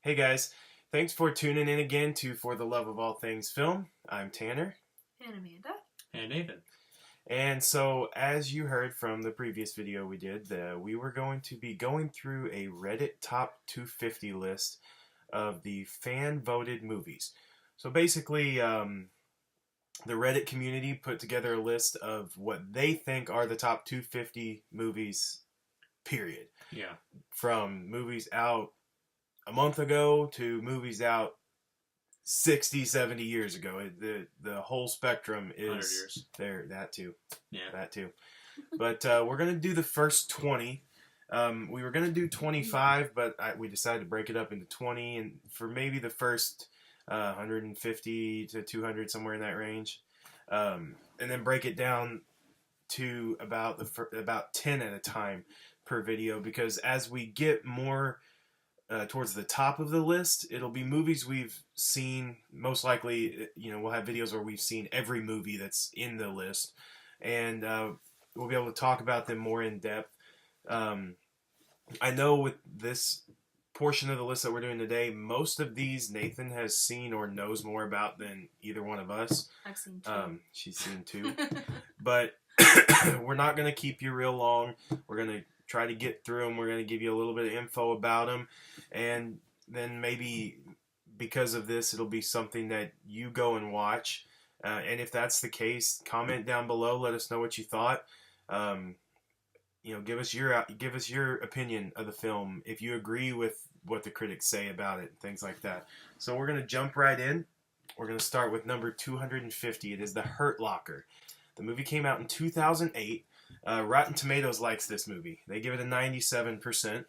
Hey guys, thanks for tuning in again to For the Love of All Things Film. I'm Tanner. And Amanda. And Nathan. And so, as you heard from the previous video we did, we were going to be going through a Reddit Top 250 list of the fan-voted movies. So basically, the Reddit community put together a list of what they think are the top 250 movies, period. Yeah. From movies out a month ago to movies out 60, 70 years ago. The whole spectrum is 100 years. There. That too. Yeah. That too. But we're going to do the first 20. We were going to do 25, but we decided to break it up into 20. And for maybe the first 150 to 200, somewhere in that range. And then break it down to about 10 at a time per video. Because as we get more towards the top of the list, it'll be movies we've seen. Most likely, we'll have videos where we've seen every movie that's in the list, and we'll be able to talk about them more in depth. I know with this portion of the list that we're doing today, most of these Nathan has seen or knows more about than either one of us. I've seen two. She's seen two. But we're not going to keep you real long. We're going to try to get through them. We're going to give you a little bit of info about them. And then maybe because of this, it'll be something that you go and watch. And if that's the case, comment down below. Let us know what you thought. Give us your opinion of the film. If you agree with what the critics say about it, things like that. So we're going to jump right in. We're going to start with number 250. It is The Hurt Locker. The movie came out in 2008. Rotten Tomatoes likes this movie. They give it a 97%.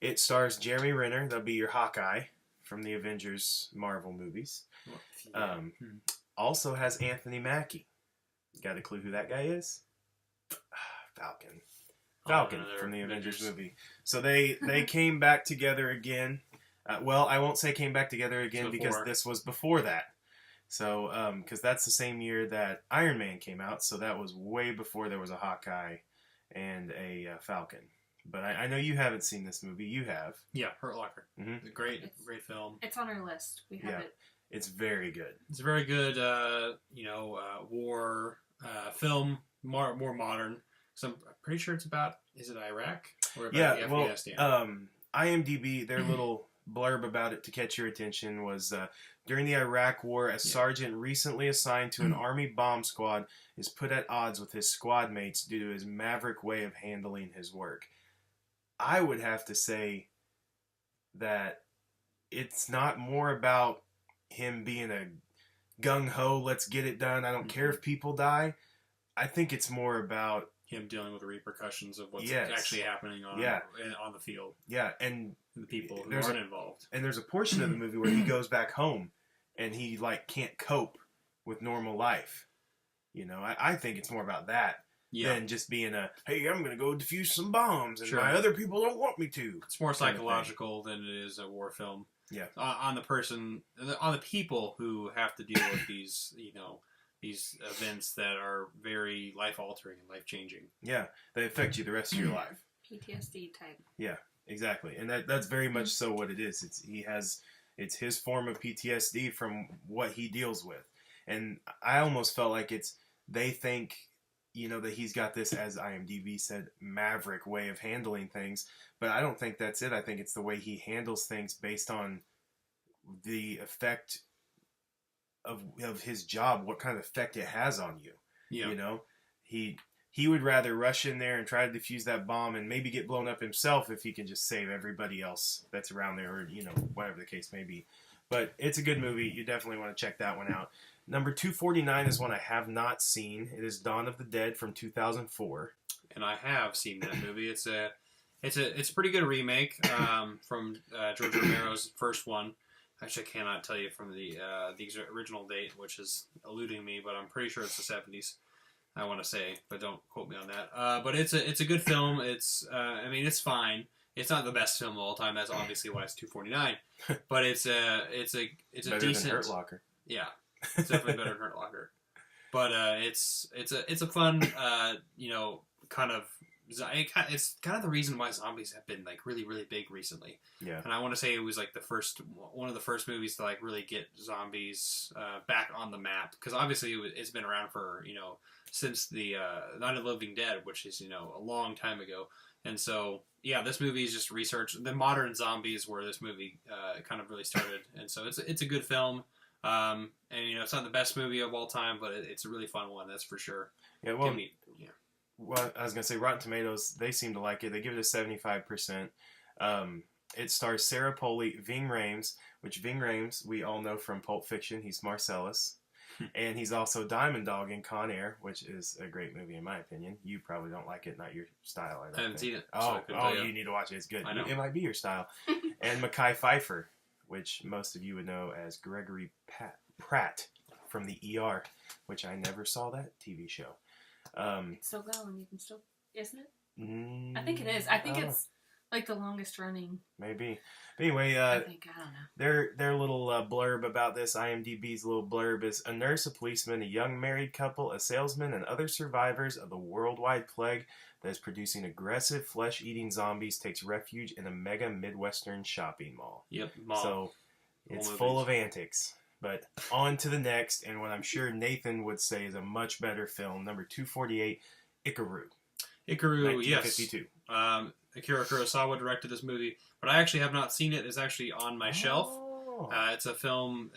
It stars Jeremy Renner. That'll be your Hawkeye from the Avengers Marvel movies. Also has Anthony Mackie. Got a clue who that guy is? Falcon from the Avengers movie. So they came back together again. Well, I won't say came back together again because this was before that. So, because that's the same year that Iron Man came out, so that was way before there was a Hawkeye and a Falcon. But I know you haven't seen this movie. You have. Yeah, Hurt Locker. Mm-hmm. Great film. It's on our list. We have it. It's very good. It's a very good, war film, more modern. So I'm pretty sure it's about, is it Iraq? Or about Afghanistan? IMDb, their little blurb about it to catch your attention was, during the Iraq War, a sergeant recently assigned to an Army bomb squad is put at odds with his squad mates due to his maverick way of handling his work. I would have to say that it's not more about him being a gung-ho, let's get it done, I don't care if people die. I think it's more about him dealing with the repercussions of what's actually happening on the field. Yeah, and the people who aren't involved. And there's a portion of the movie where he goes back home and he can't cope with normal life. I think it's more about that than just being hey, I'm going to go defuse some bombs and my other people don't want me to. It's more psychological than it is a war film. Yeah. On the people who have to deal with these, these events that are very life-altering and life-changing. Yeah, they affect you the rest of your life. PTSD type. Yeah, exactly. And that's very much so what it is. It's his form of PTSD from what he deals with. And I almost felt like they think, that he's got this, as IMDb said, maverick way of handling things. But I don't think that's it. I think it's the way he handles things based on the effect of his job, what kind of effect it has on you. Yeah. He would rather rush in there and try to defuse that bomb and maybe get blown up himself if he can just save everybody else that's around there, or whatever the case may be. But it's a good movie. You definitely want to check that one out. Number 249 is one I have not seen. It is Dawn of the Dead from 2004. And I have seen that movie. It's a pretty good remake from George Romero's first one. Actually, I cannot tell you from the original date, which is eluding me, but I'm pretty sure it's the 70s. I want to say, but don't quote me on that. But it's a good film. It's it's fine. It's not the best film of all time. That's obviously why it's 249. But it's a better decent. Than Hurt Locker. Yeah, it's definitely better than Hurt Locker. But it's a fun kind of it's kind of the reason why zombies have been like really really big recently. Yeah. And I want to say it was like one of the first movies to like really get zombies back on the map, because obviously it's been around for since the Night of the Living Dead, which is a long time ago. And so yeah, this movie is just research the modern zombies where this movie kind of really started. And so it's a good film. And it's not the best movie of all time, but it's a really fun one, that's for sure. Yeah, well, well, I was gonna say Rotten Tomatoes, they seem to like it. They give it a 75%. It stars Sarah Polley, Ving Rhames, which Ving Rhames we all know from Pulp Fiction. He's Marcellus, and he's also Diamond Dog in Con Air, which is a great movie in my opinion. You probably don't like it, not your style. I haven't seen it. Oh, so you need to watch it. It's good. I know. It might be your style. And Mekhi Phifer, which most of you would know as Gregory Pratt from the ER, which I never saw that TV show. It's still going. You can still, isn't it? I think it is. I think it's like the longest running. Maybe. But anyway, I don't know. their little blurb about this, IMDb's little blurb is: a nurse, a policeman, a young married couple, a salesman, and other survivors of the worldwide plague that is producing aggressive flesh-eating zombies takes refuge in a mega Midwestern shopping mall. Yep. Mall. So it's full of antics. But on to the next, and what I'm sure Nathan would say is a much better film, number 248, Ikaru. Ikaru, 1952. Yes. Akira Kurosawa directed this movie, but I actually have not seen it. It's actually on my shelf. It's a film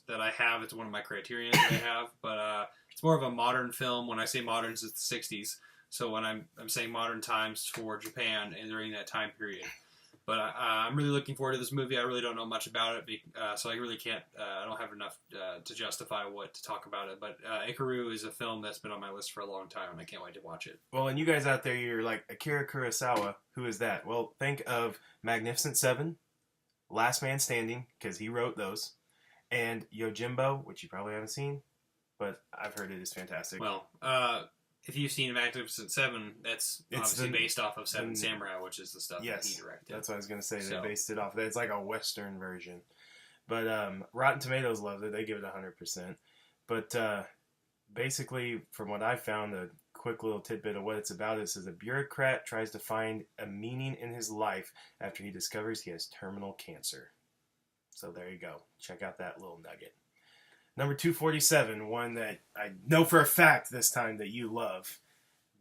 that I have. It's one of my criterions that I have, but it's more of a modern film. When I say modern, it's the 60s. So when I'm saying modern times for Japan and during that time period. But I'm really looking forward to this movie. I really don't know much about it, so I really can't. I don't have enough to justify what to talk about it. But Ikaru is a film that's been on my list for a long time, and I can't wait to watch it. Well, and you guys out there, you're like, Akira Kurosawa, who is that? Well, think of Magnificent Seven, Last Man Standing, because he wrote those, and Yojimbo, which you probably haven't seen, but I've heard it is fantastic. Well, if you've seen Magnificent Seven, that's obviously based off of Seven Samurai, which is the stuff that he directed. That's what I was going to say. They based it off. It's like a Western version. But Rotten Tomatoes loves it. They give it 100%. But basically, from what I found, a quick little tidbit of what it's about is a bureaucrat tries to find a meaning in his life after he discovers he has terminal cancer. So there you go. Check out that little nugget. Number 247, one that I know for a fact this time that you love,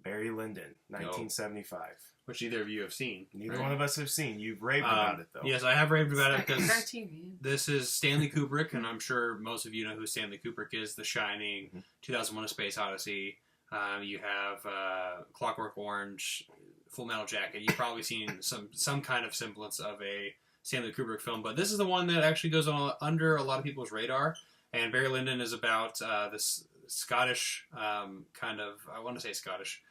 Barry Lyndon, 1975. Which neither of you have seen. Neither one of us have seen. You've raved about it, though. Yes, I have raved about it because Criterion. this is Stanley Kubrick, and I'm sure most of you know who Stanley Kubrick is. The Shining, 2001: A Space Odyssey. You have Clockwork Orange, Full Metal Jacket. You've probably seen some kind of semblance of a Stanley Kubrick film, but this is the one that actually goes on under a lot of people's radar. And Barry Lyndon is about this Scottish kind of, I want to say Scottish.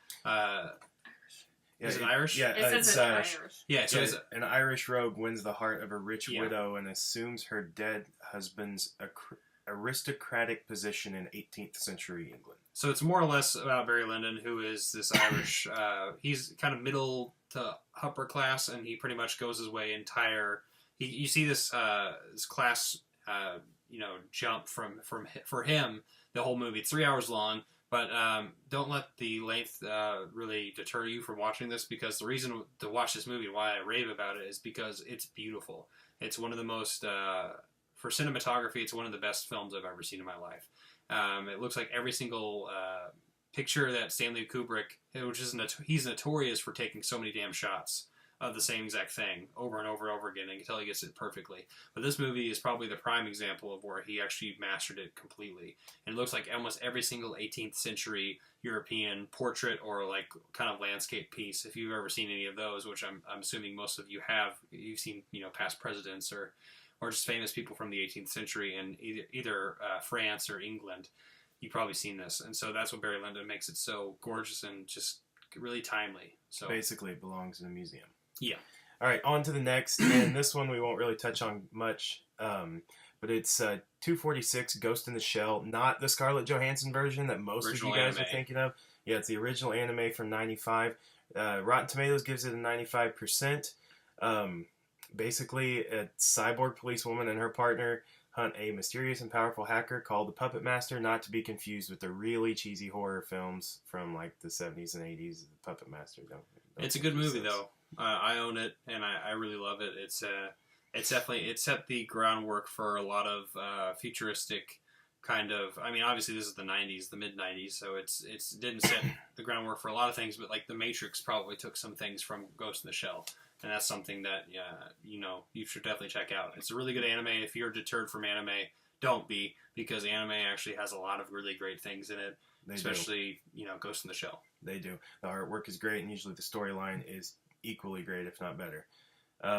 Is it Irish? Yeah, it's Irish. Yeah, so an Irish rogue wins the heart of a rich widow and assumes her dead husband's aristocratic position in 18th century England. So it's more or less about Barry Lyndon, who is this Irish. He's kind of middle to upper class, and he pretty much goes his way entire. You see this class. Jump for him the whole movie. It's 3 hours long, but don't let the length really deter you from watching this, because the reason to watch this movie, why I rave about it, is because it's beautiful. It's one of the most for cinematography, it's one of the best films I've ever seen in my life. It looks like every single picture that Stanley Kubrick, which is he's notorious for taking so many damn shots of the same exact thing over and over and over again until he gets it perfectly. But this movie is probably the prime example of where he actually mastered it completely. And it looks like almost every single 18th century European portrait or like kind of landscape piece, if you've ever seen any of those, which I'm assuming most of you have, you've seen past presidents or just famous people from the 18th century in either France or England. You've probably seen this. And so that's what Barry Lyndon makes it so gorgeous and just really timely. So basically it belongs in a museum. Yeah. All right, on to the next, and this one we won't really touch on much, but it's 246, Ghost in the Shell, not the Scarlett Johansson version that most of you guys are thinking of. Yeah, it's the original anime from 95. Rotten Tomatoes gives it a 95%. Basically, a cyborg policewoman and her partner hunt a mysterious and powerful hacker called the Puppet Master, not to be confused with the really cheesy horror films from like the 70s and 80s. The Puppet Master, It's a good movie though. I own it and I really love it. It's definitely it set the groundwork for a lot of futuristic kind of. I mean, obviously this is the '90s, the mid '90s, so it's didn't set the groundwork for a lot of things. But like The Matrix probably took some things from Ghost in the Shell, and that's something that you should definitely check out. It's a really good anime. If you're deterred from anime, don't be, because anime actually has a lot of really great things in it. Especially Ghost in the Shell. They do. The artwork is great, and usually the storyline is equally great, if not better.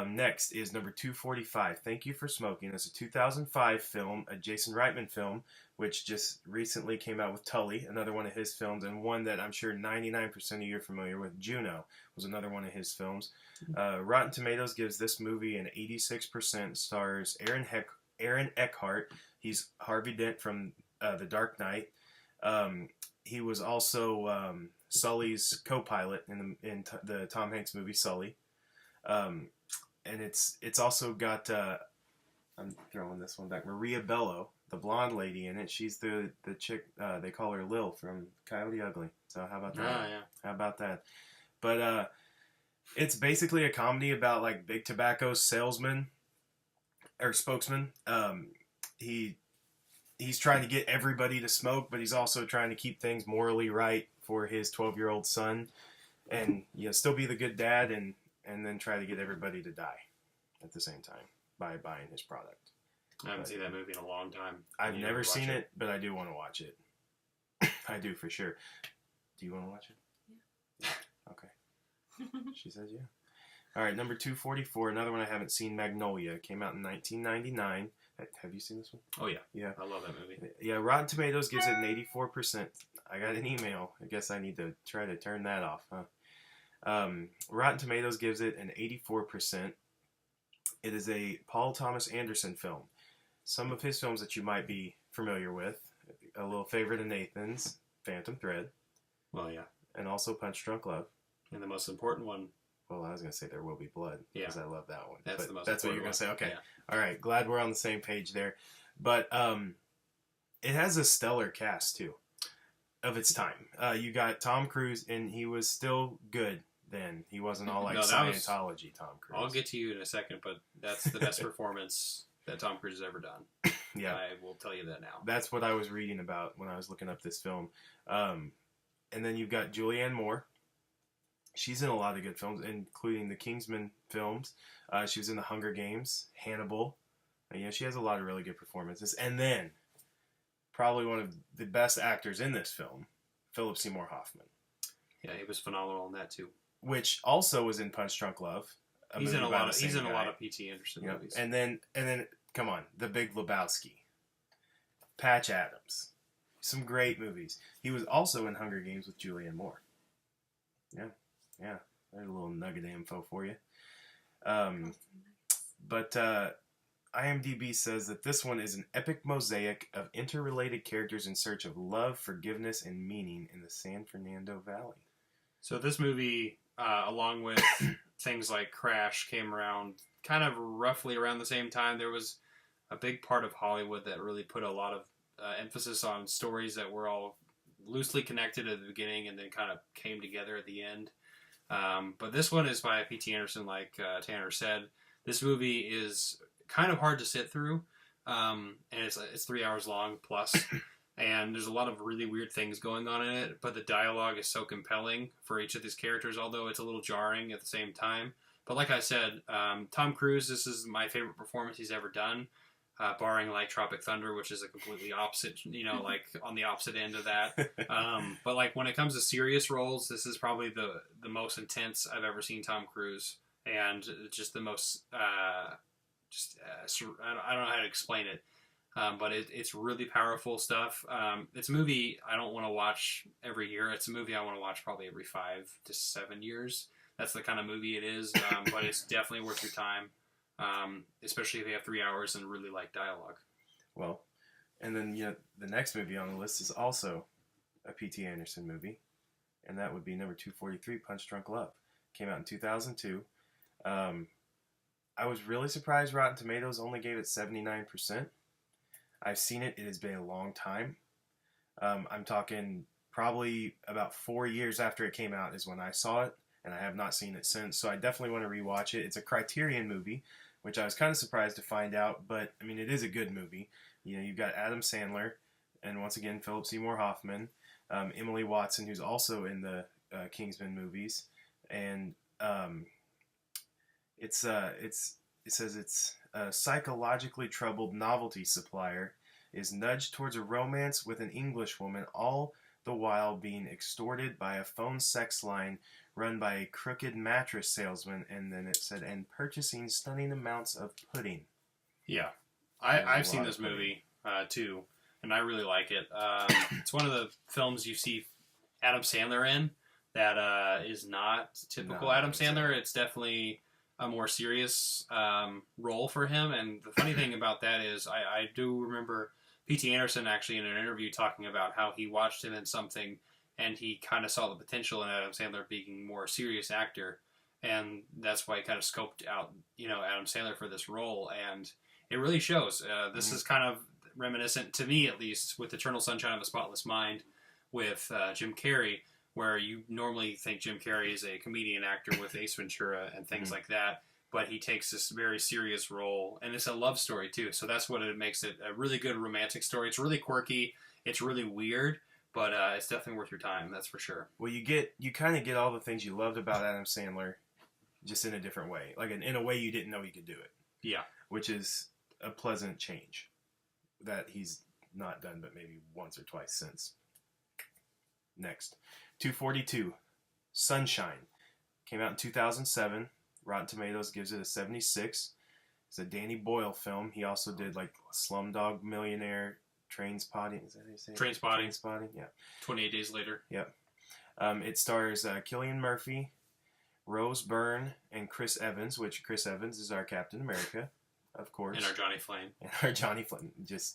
Next is number 245, Thank You for Smoking. It's a 2005 film, a Jason Reitman film, which just recently came out with Tully, another one of his films, and one that I'm sure 99% of you are familiar with, Juno, was another one of his films. Rotten Tomatoes gives this movie an 86%, stars Aaron Eckhart. He's Harvey Dent from The Dark Knight. He was also Sully's co-pilot in the Tom Hanks movie Sully. And it's also got I'm throwing this one back, Maria Bello, the blonde lady in it. She's the chick, they call her Lil from Coyote Ugly. So how about that? Oh, yeah. How about that? But it's basically a comedy about like big tobacco salesman or spokesman. He's trying to get everybody to smoke, but he's also trying to keep things morally right for his 12-year-old son, and still be the good dad, and then try to get everybody to die at the same time by buying his product. I haven't seen that movie in a long time. I've never seen it, but I do want to watch it. I do for sure. Do you want to watch it? Yeah. Okay. She says yeah. All right, number 244, another one I haven't seen, Magnolia. Came out in 1999. Have you seen this one? Oh, yeah. Yeah. I love that movie. Yeah, Rotten Tomatoes gives it an 84%. I got an email. I guess I need to try to turn that off, huh? Rotten Tomatoes gives it an 84%. It is a Paul Thomas Anderson film. Some of his films that you might be familiar with, a little favorite of Nathan's, Phantom Thread. Well, yeah. And also Punch Drunk Love. And the most important one. Well, I was going to say There Will Be Blood, because I love that one. That's the most That's what you're important going to say? Okay. Yeah. All right. Glad we're on the same page there. But it has a stellar cast, too, of its time. You got Tom Cruise, and he was still good then. He wasn't all like Scientology Tom Cruise. I'll get to you in a second, but that's the best performance that Tom Cruise has ever done. Yeah. I will tell you that now. That's what I was reading about when I was looking up this film. And then you've got Julianne Moore. She's in a lot of good films, including the Kingsman films. She was in The Hunger Games, Hannibal. And, she has a lot of really good performances. And then, probably one of the best actors in this film, Philip Seymour Hoffman. Yeah, he was phenomenal in that too. Which also was in Punch Drunk Love. He's in a lot of P.T. Anderson movies. And then, come on, The Big Lebowski, Patch Adams, some great movies. He was also in Hunger Games with Julianne Moore. Yeah, there's a little nugget of info for you. But IMDb says that this one is an epic mosaic of interrelated characters in search of love, forgiveness, and meaning in the San Fernando Valley. So this movie, along with things like Crash, came around kind of roughly around the same time. There was a big part of Hollywood that really put a lot of emphasis on stories that were all loosely connected at the beginning and then kind of came together at the end. But this one is by P.T. Anderson, like Tanner said. This movie is kind of hard to sit through, and it's 3 hours long plus, and there's a lot of really weird things going on in it, but the dialogue is so compelling for each of these characters, although it's a little jarring at the same time. But like I said, Tom Cruise, this is my favorite performance he's ever done, barring like Tropic Thunder, which is a completely opposite, like on the opposite end of that. But like when it comes to serious roles, this is probably the most intense I've ever seen Tom Cruise, and just the most, I don't know how to explain it, but it's really powerful stuff. It's a movie I don't want to watch every year. It's a movie I want to watch probably every 5 to 7 years. That's the kind of movie it is, but it's definitely worth your time. Especially if you have 3 hours and really like dialogue. Well, and then the next movie on the list is also a P.T. Anderson movie, and that would be number 243, Punch Drunk Love. Came out in 2002. I was really surprised Rotten Tomatoes only gave it 79%. I've seen it. It has been a long time. I'm talking probably about 4 years after it came out is when I saw it, and I have not seen it since. So I definitely want to rewatch it. It's a Criterion movie, which I was kind of surprised to find out, but I mean, it is a good movie. You know, you've got Adam Sandler, and once again, Philip Seymour Hoffman, Emily Watson, who's also in the Kingsman movies, and it says it's a psychologically troubled novelty supplier is nudged towards a romance with an Englishwoman, all the while being extorted by a phone sex line run by a crooked mattress salesman, and then it said, and purchasing stunning amounts of pudding. Yeah. I've seen this movie, too, and I really like it. It's one of the films you see Adam Sandler in that is not typical Adam Sandler. It's definitely a more serious role for him, and the funny thing about that is I do remember P.T. Anderson actually in an interview talking about how he watched him in something and he kind of saw the potential in Adam Sandler being a more serious actor, and that's why he kind of scoped out, Adam Sandler for this role, and it really shows. This is kind of reminiscent, to me at least, with Eternal Sunshine of the Spotless Mind with Jim Carrey, where you normally think Jim Carrey is a comedian actor with Ace Ventura and things like that, but he takes this very serious role, and it's a love story too, so that's what it makes it a really good romantic story. It's really quirky, it's really weird, but it's definitely worth your time, that's for sure. Well, you kind of get all the things you loved about Adam Sandler, just in a different way, like in a way you didn't know he could do it. Yeah. Which is a pleasant change that he's not done but maybe once or twice since. Next, 242, Sunshine. Came out in 2007. Rotten Tomatoes gives it a 76. It's a Danny Boyle film. He also did like Slumdog Millionaire, Trainspotting. Is that how you say it? Trainspotting. Trainspotting, yeah. 28 Days Later. Yep. It stars Cillian Murphy, Rose Byrne, and Chris Evans, which Chris Evans is our Captain America, of course. And our Johnny Flame. And our Johnny Flame.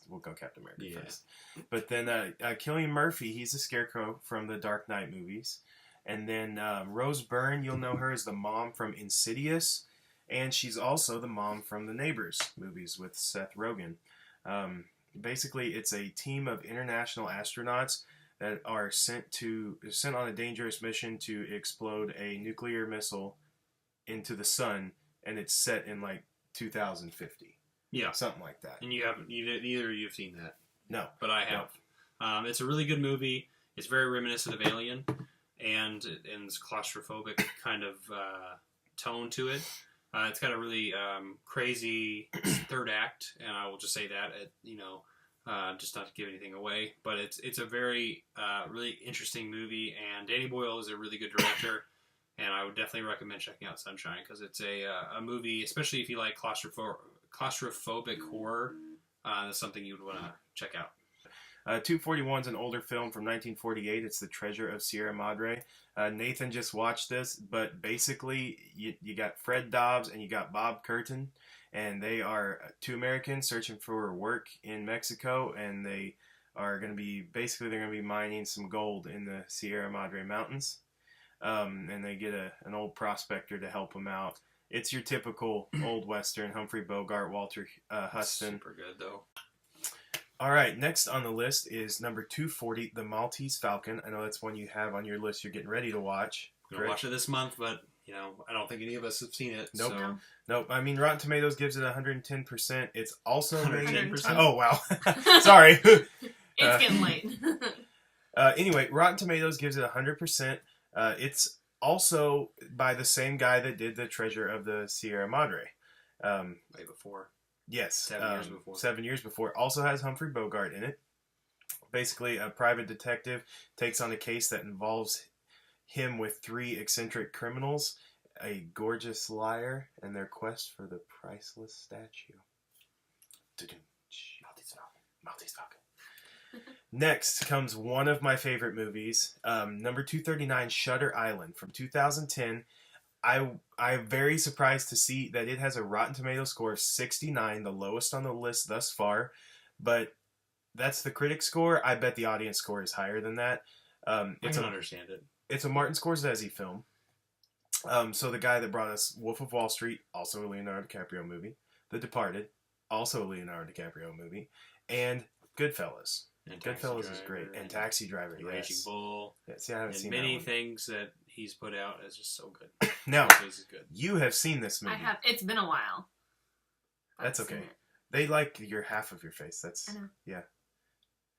We'll go Captain America first. But then Cillian Murphy, he's the Scarecrow from the Dark Knight movies. And then Rose Byrne, you'll know her as the mom from Insidious. And she's also the mom from the Neighbors movies with Seth Rogen. Basically, it's a team of international astronauts that are sent on a dangerous mission to explode a nuclear missile into the sun, and it's set in like 2050. Yeah, something like that. And neither of you have seen that. No, but I have. No. It's a really good movie. It's very reminiscent of Alien, and this claustrophobic kind of tone to it. It's got a really crazy third act, and I will just say that, just not to give anything away. But it's a very, really interesting movie, and Danny Boyle is a really good director, and I would definitely recommend checking out Sunshine, because it's a movie, especially if you like claustrophobic horror, that's something you would want to check out. 241 is an older film from 1948. It's The Treasure of Sierra Madre. Nathan just watched this, but basically you got Fred Dobbs and you got Bob Curtin, and they are two Americans searching for work in Mexico, and they are going to be, they're going to be mining some gold in the Sierra Madre Mountains, and they get an old prospector to help them out. It's your typical old Western, Humphrey Bogart, Walter Huston. Super good, though. All right, next on the list is number 240, The Maltese Falcon. I know that's one you have on your list you're getting ready to watch. I'm going to watch it this month, but, I don't think any of us have seen it. Nope. So. Nope. I mean, Rotten Tomatoes gives it 110%. It's also 110%? Oh, wow. Sorry. It's getting late. Anyway, Rotten Tomatoes gives it 100%. It's also by the same guy that did The Treasure of the Sierra Madre. Way before. Yes. 7 years before. 7 years before. Also has Humphrey Bogart in it. Basically, a private detective takes on a case that involves him with 3 eccentric criminals, a gorgeous liar, and their quest for the priceless statue. Maltese Falcon. Next comes one of my favorite movies, number 239, Shutter Island from 2010. I'm very surprised to see that it has a Rotten Tomatoes score of 69, the lowest on the list thus far. But that's the critic score. I bet the audience score is higher than that. I can understand it. It's a Martin Scorsese film. So the guy that brought us Wolf of Wall Street, also a Leonardo DiCaprio movie. The Departed, also a Leonardo DiCaprio movie. And Goodfellas. And Goodfellas is great. And Taxi Driver, and Raging Bull. Yeah, see, I haven't seen many that one. things that he's put out is just so good. Now, This is good. you have seen this movie. I have. It's been a while. That's I've seen okay. it. They like your half of your face. That's I know. yeah.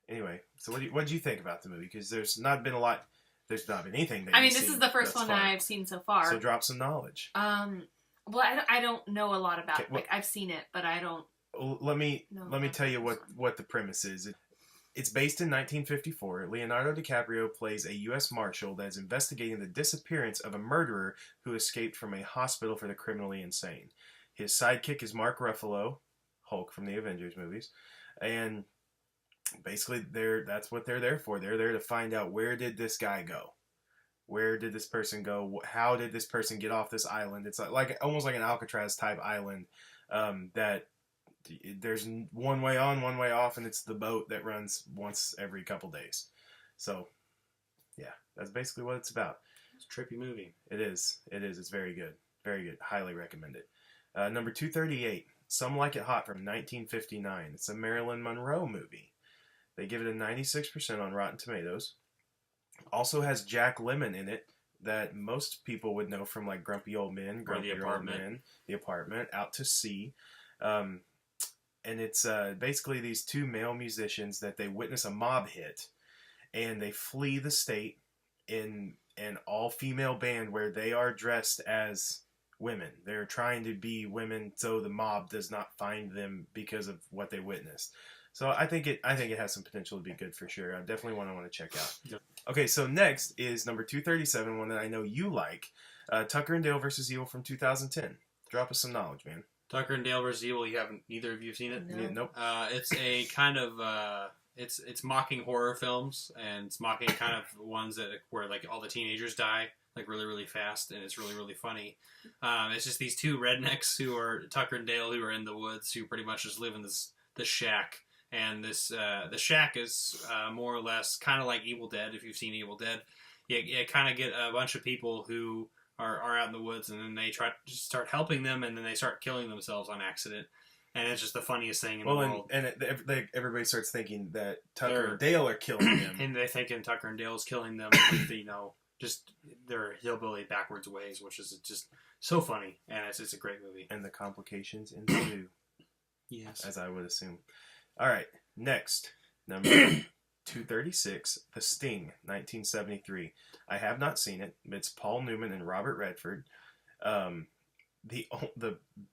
Anyway, so what do you think about the movie? Because there's not been anything. That I mean, you've this seen is the first thus one far. that I've seen so far. So drop some knowledge. Well, I don't know a lot about Okay, it. Like, I've seen it, but I don't. Let me No, tell you that's what the premise is. It's based in 1954. Leonardo DiCaprio plays a U.S. Marshal that is investigating the disappearance of a murderer who escaped from a hospital for the criminally insane. His sidekick is Mark Ruffalo, Hulk from the Avengers movies, and basically that's what they're there for. They're there to find out, where did this guy go? Where did this person go? How did this person get off this island? It's like almost like an Alcatraz type island that there's one way on, one way off, and it's the boat that runs once every couple days. So, yeah, that's basically what it's about. It's a trippy movie. It is. It's very good. Very good. Highly recommend it. Number 238, Some Like It Hot from 1959. It's a Marilyn Monroe movie. They give it a 96% on Rotten Tomatoes. Also has Jack Lemmon in it, that most people would know from like Grumpy Old Men, Grumpy Old Men, The Apartment, Out to Sea. And it's basically these two male musicians that they witness a mob hit, and they flee the state in an all-female band where they are dressed as women. They're trying to be women so the mob does not find them because of what they witnessed. So I think it has some potential to be good for sure. I definitely want to check out. Yep. Okay, so next is number 237, one that I know you like, Tucker and Dale versus Evil from 2010. Drop us some knowledge, man. Tucker and Dale vs. Evil. Neither of you have seen it? No. Yeah, nope. It's a kind of it's mocking horror films, and it's mocking kind of ones where like all the teenagers die like really really fast, and it's really really funny. It's just these two rednecks who are Tucker and Dale, who are in the woods, who pretty much just live in this shack, and the shack is more or less kind of like Evil Dead. If you've seen Evil Dead, you kind of get a bunch of people who are out in the woods, and then they try to start helping them, and then they start killing themselves on accident, and it's just the funniest thing in the world. And everybody starts thinking that Tucker and Dale are killing them. And they thinking Tucker and Dale is killing them with, just their hillbilly backwards ways, which is just so funny, and it's a great movie. And the complications ensue. Yes. As I would assume. All right, next, number 236, The Sting, 1973. I have not seen it. It's Paul Newman and Robert Redford.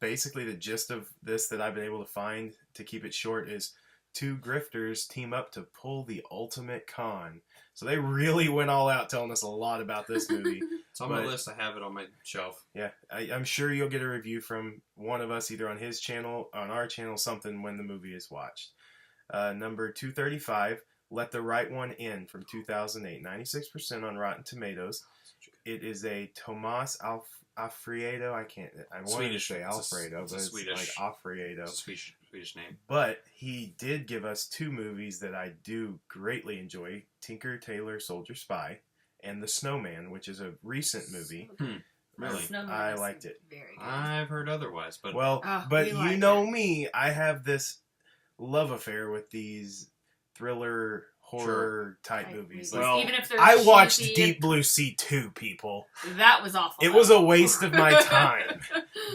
Basically the gist of this that I've been able to find, to keep it short, is two grifters team up to pull the ultimate con. So they really went all out telling us a lot about this movie. It's on my list. I have it on my shelf. Yeah, I'm sure you'll get a review from one of us, either on his channel, on our channel, something when the movie is watched. Number 235, Let the Right One In from 2008. 96% on Rotten Tomatoes. It is a Tomas Alfredo. I wanted to say Alfredo, but it's like Alfredo. It's a Swedish name. But he did give us two movies that I do greatly enjoy: Tinker Tailor Soldier Spy and The Snowman, which is a recent movie. Really? I liked it. Very good. I've heard otherwise, but But we you know me, I have this love affair with these thriller horror type movies. Like, Well, even if they're I watched cheesy, Deep Blue Sea 2, people. That was awful. It was a waste of my time,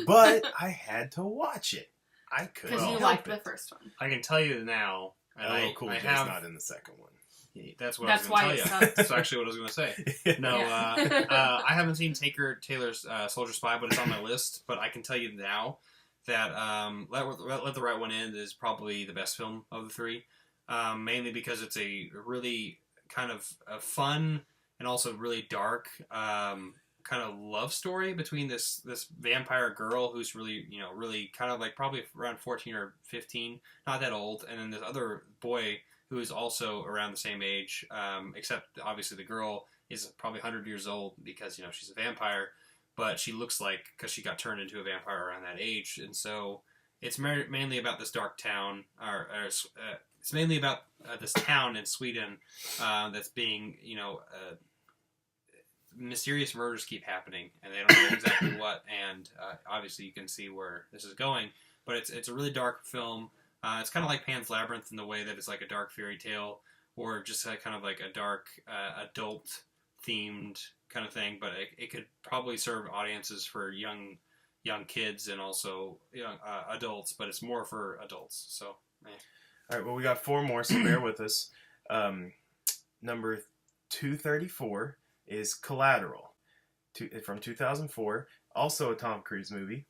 but I had to watch it. I couldn't because you help liked it. the first one. I can tell you now. And Cool I J's have. not in the second one. That's what That's I why was it going to tell you. sucked. That's actually what I was going to say. No, Yeah. I haven't seen Tinker Tailor's Soldier Spy, but it's on my list. But I can tell you now that Let the Right One In is probably the best film of the three, mainly because it's a really kind of a fun and also really dark kind of love story between this vampire girl who's really really kind of like probably around 14 or 15, not that old, and then this other boy who is also around the same age, except obviously the girl is probably 100 years old because she's a vampire, but she looks like, because she got turned into a vampire around that age. And so it's mainly about this dark town, it's mainly about this town in Sweden that's being, mysterious murders keep happening, and they don't know exactly what. And obviously, you can see where this is going. But it's a really dark film. It's kind of like Pan's Labyrinth in the way that it's like a dark fairy tale, or just kind of like a dark adult-themed kind of thing, but it could probably serve audiences for young kids and also young adults, but it's more for adults. So, All right, well, we got 4 more, so bear with us. Number 234 is Collateral, from 2004, also a Tom Cruise movie.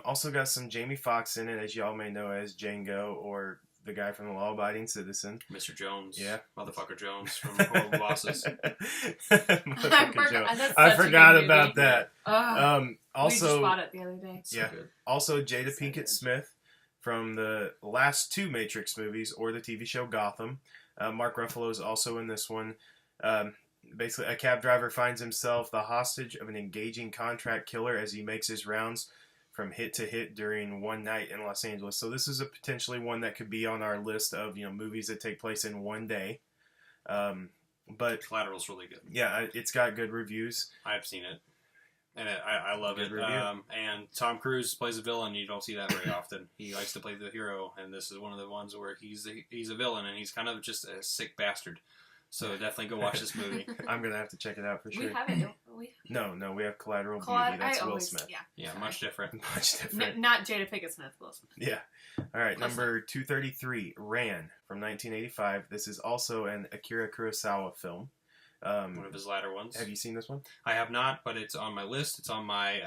Also got some Jamie Foxx in it, as y'all may know as Django, or the guy from The Law Abiding Citizen. Mr. Jones. Yeah. Motherfucker Jones from Horrible Bosses. I forgot about that. We Also, just bought it the other day. So yeah. good. Also, Jada So Pinkett good. Smith from the last 2 Matrix movies or the TV show Gotham. Mark Ruffalo is also in this one. Basically, a cab driver finds himself the hostage of an engaging contract killer as he makes his rounds from hit to hit during one night in Los Angeles. So this is a potentially one that could be on our list of movies that take place in one day. But Collateral's really good. yeah, it's got good reviews. I've seen it, and I love Good it. review. And Tom Cruise plays a villain. You don't see that very often. He likes to play the hero, and this is one of the ones where he's a villain, and he's kind of just a sick bastard. So definitely go watch this movie. I'm gonna have to check it out for sure. We haven't. Don't we? No, we have Collateral Collide- Beauty. That's I Will always, Smith. Yeah. Yeah, Sorry. much different. Much different. Not Jada Pinkett Smith. Will Smith. Yeah. All right, Close number 233, Ran from 1985. This is also an Akira Kurosawa film. One of his latter ones. Have you seen this one? I have not, but it's on my list. It's on my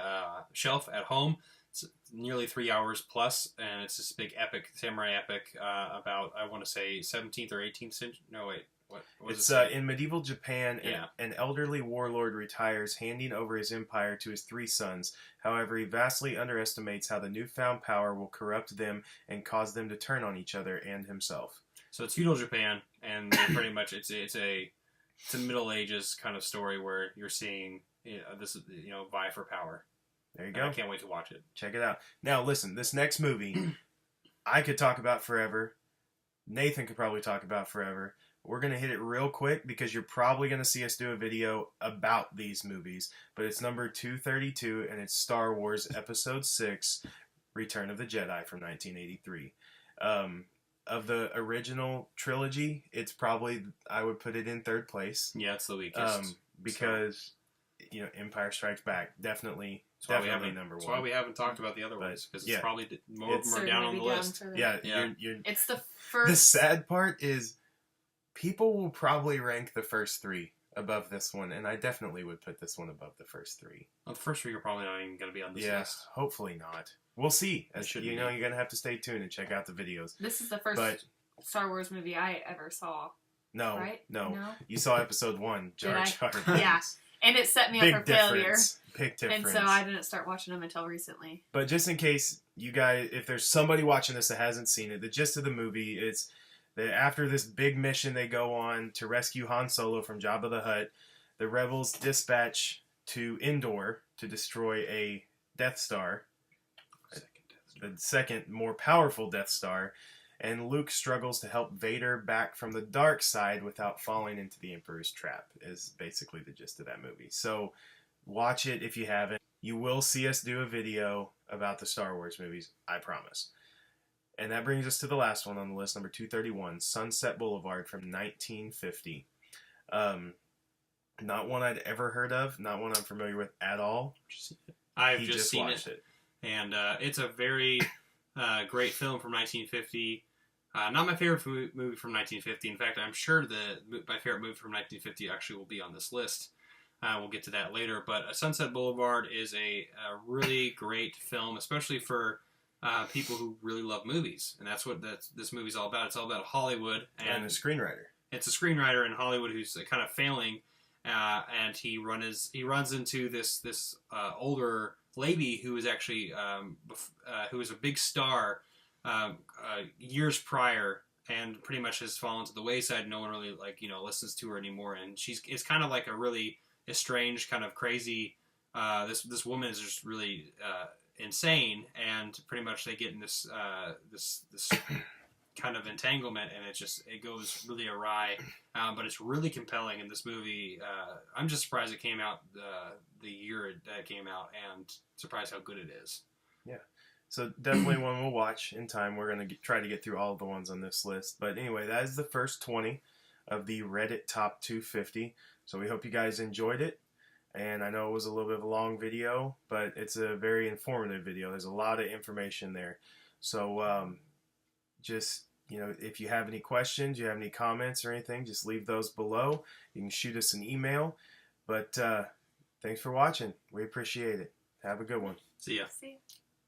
shelf at home. It's nearly 3 hours plus, and it's this big epic, samurai epic about, I want to say, 17th or 18th century. No, wait. What It's it say? in medieval Japan. Yeah. An elderly warlord retires, handing over his empire to his 3 sons. However, he vastly underestimates how the newfound power will corrupt them and cause them to turn on each other and himself. So it's feudal Japan, and they're pretty much it's a Middle Ages kind of story where you're seeing this vie for power. There you And go. I can't wait to watch it. Check it out. Now, listen, this next movie, I could talk about forever. Nathan could probably talk about forever. We're going to hit it real quick because you're probably going to see us do a video about these movies. But it's number 232, and it's Star Wars Episode 6, Return of the Jedi from 1983. Of the original trilogy, it's probably, I would put it in 3rd place. Yeah, it's the weakest. Because, Empire Strikes Back, definitely That's why we definitely haven't- number That's 1. why we haven't talked about the other But, ones, because yeah. it's probably more of It's- them are down on the Maybe down list. further. Yeah, Yeah. You're It's the the first. sad part is people will probably rank the first 3 above this one, and I definitely would put this one above the first 3. Well, the first three are probably not even going to be on this Yeah, list. hopefully not. We'll see. They As should you're be. going to have to stay tuned and check out the videos. This is the first But Star Wars movie I ever saw. no, Right? no, you saw episode 1, Jar Did Jar. I? Yeah. And it set me Big up for failure. difference. Big difference. And so I didn't start watching them until recently. But just in case you guys, if there's somebody watching this that hasn't seen it, the gist of the movie is that after this big mission they go on to rescue Han Solo from Jabba the Hutt, the rebels dispatch to Endor to destroy a Death Star, the second more powerful Death Star, and Luke struggles to help Vader back from the dark side without falling into the Emperor's trap, is basically the gist of that movie. So watch it if you haven't. You will see us do a video about the Star Wars movies, I promise. And that brings us to the last one on the list, number 231, Sunset Boulevard from 1950. Not one I'd ever heard of, not one I'm familiar with at all. I've He just seen watched it. And it's a very great film from 1950. Not my favorite movie from 1950. In fact, I'm sure my favorite movie from 1950 actually will be on this list. We'll get to that later. But Sunset Boulevard is a really great film, especially for people who really love movies. And that's what this movie's all about. It's all about Hollywood. And a screenwriter. It's a screenwriter in Hollywood who's kind of failing. And he runs into this older lady who is actually who was a big star years prior, and pretty much has fallen to the wayside. No one really listens to her anymore, and it's kind of like a really estranged, kind of crazy. This woman is just really insane, and pretty much they get in this kind of entanglement, and it goes really awry. But it's really compelling in this movie. I'm just surprised it came out the year it came out, and surprised how good it is. Yeah. So definitely one we'll watch in time. We're going to try to get through all of the ones on this list. But anyway, that is the first 20 of the Reddit Top 250. So we hope you guys enjoyed it. And I know it was a little bit of a long video, but it's a very informative video. There's a lot of information there. So just, if you have any questions, you have any comments or anything, just leave those below. You can shoot us an email. But thanks for watching. We appreciate it. Have a good one. See ya. See ya.